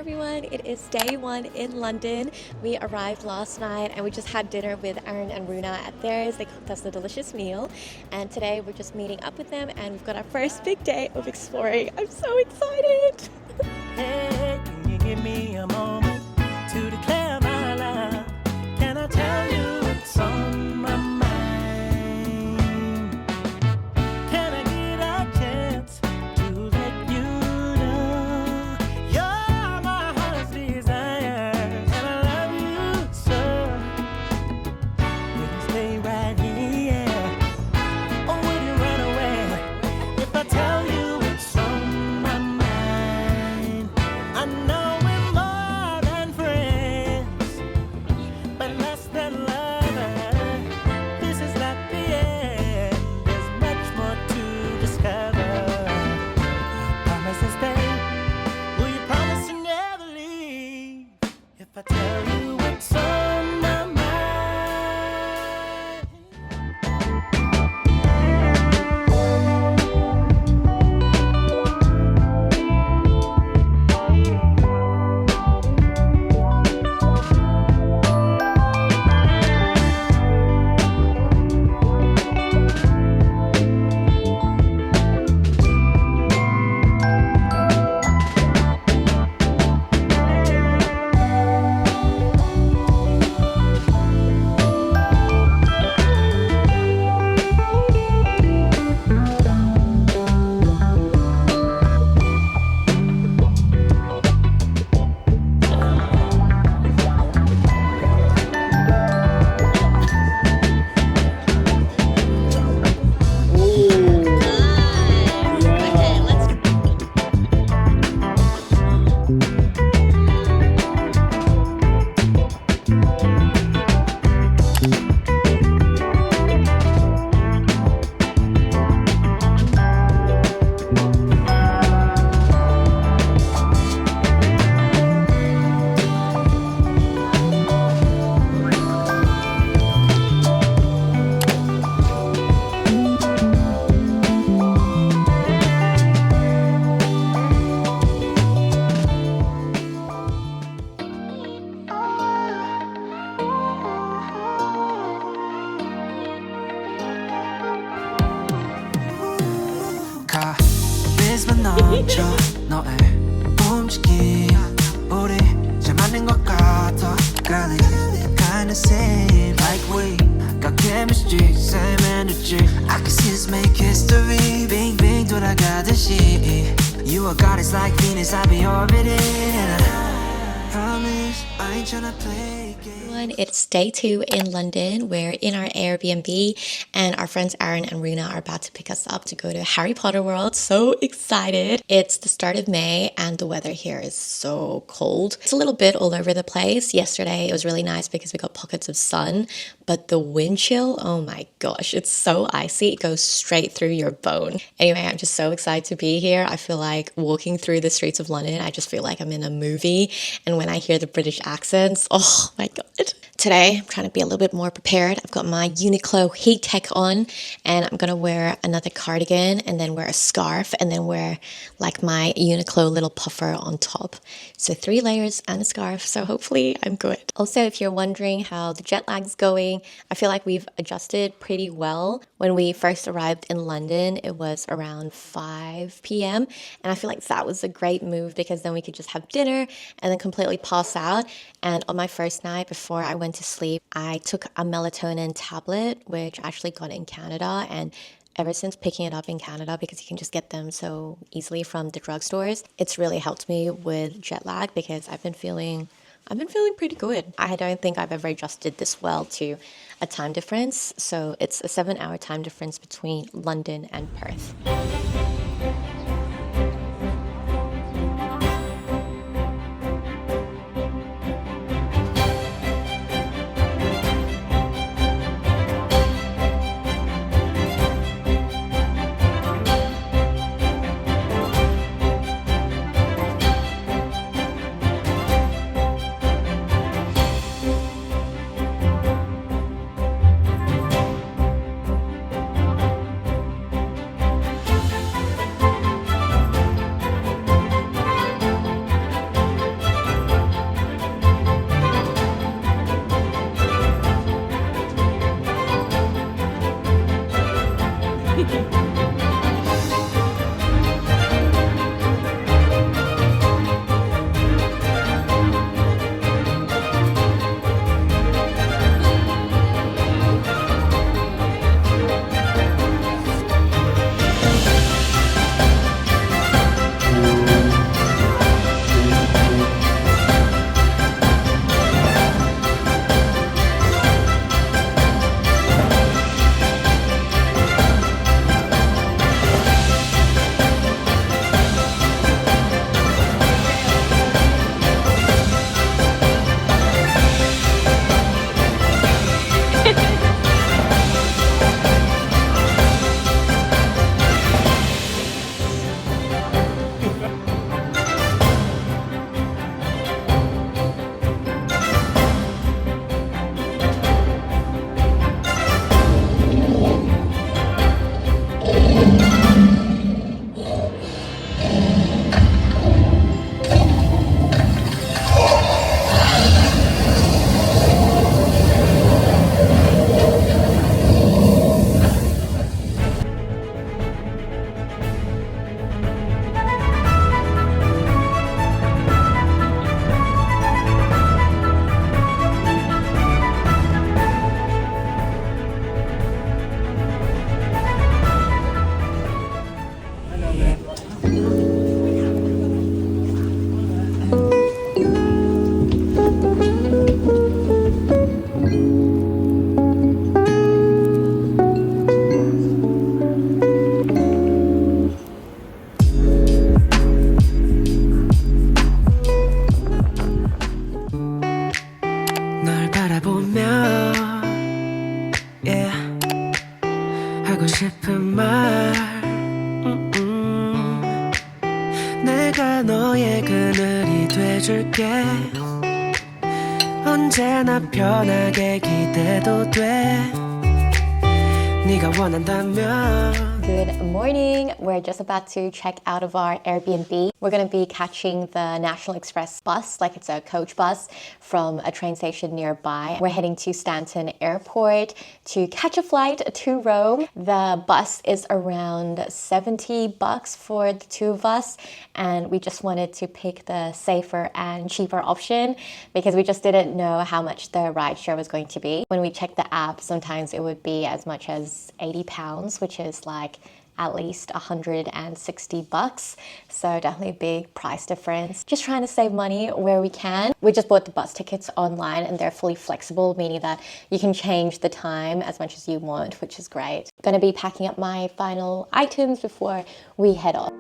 everyone, it is day one in London. We arrived last night and we just had dinner with Aaron and Runa at theirs. They cooked us a delicious meal, and today we're just meeting up with them and we've got our first big day of exploring. I'm so excited! Hey, can you give me a moment to declare my love? Can I tell you what's on my mind? Can I get a chance to let you know you're my heart's desire, and I love you so? Will you stay right here, or will you run away if I tell you what's on my mind? I know we're more than friends, but less than lovers. This is not the end. There's much more to discover. Promise to stay. Will you promise to never leave if I tell you what's on my mind? 카리스마 넘쳐 너의 움직임 우리 잘 맞는 것 같아 Girl, it kinda seem like we got chemistry, same energy I can see us make history 빙빙 돌아가듯이 You are God, it's like Venus, I be orbiting Promise, I ain't tryna play games. It's day 2 in London. We're in our Airbnb and our friends Aaron and Runa are about to pick us up to go to Harry Potter World. So excited. It's the start of May and the weather here is so cold. It's a little bit all over the place. Yesterday it was really nice because we got pockets of sun, but the wind chill, oh my gosh, it's so icy. It goes straight through your bone. Anyway, I'm just so excited to be here. I feel like walking through the streets of London, I just feel like I'm in a movie. And when I hear the British accents, oh my God. Today, I'm trying to be a little bit more prepared. I've got my Uniqlo heat tech on and I'm gonna wear another cardigan and then wear a scarf and then wear like my Uniqlo little puffer on top. So 3 layers and a scarf, so hopefully I'm good. Also, if you're wondering how the jet lag's going, I feel like we've adjusted pretty well. When we first arrived in London, it was around 5 p.m. and I feel like that was a great move because then we could just have dinner and then completely pass out. And on my first night before I went to sleep, I took a melatonin tablet, which I actually got in Canada. And ever since picking it up in Canada, because you can just get them so easily from the drugstores, it's really helped me with jet lag because I've been feeling pretty good. I don't think I've ever adjusted this well to a time difference. So it's a 7-hour time difference between London and Perth. 돼줄게 언제나 편하게 기대도 돼 네가 원한다면 Good morning. We're just about to check out of our Airbnb. We're going to be catching the National Express bus, like it's a coach bus, from a train station nearby. We're heading to Stanton Airport to catch a flight to Rome. The bus is around $70 for the two of us, and we just wanted to pick the safer and cheaper option because we just didn't know how much the rideshare was going to be. When we checked the app, sometimes it would be as much as £80, which is like at least $160. So definitely a big price difference. Just trying to save money where we can. We just bought the bus tickets online and they're fully flexible, meaning that you can change the time as much as you want, which is great. Gonna be packing up my final items before we head off.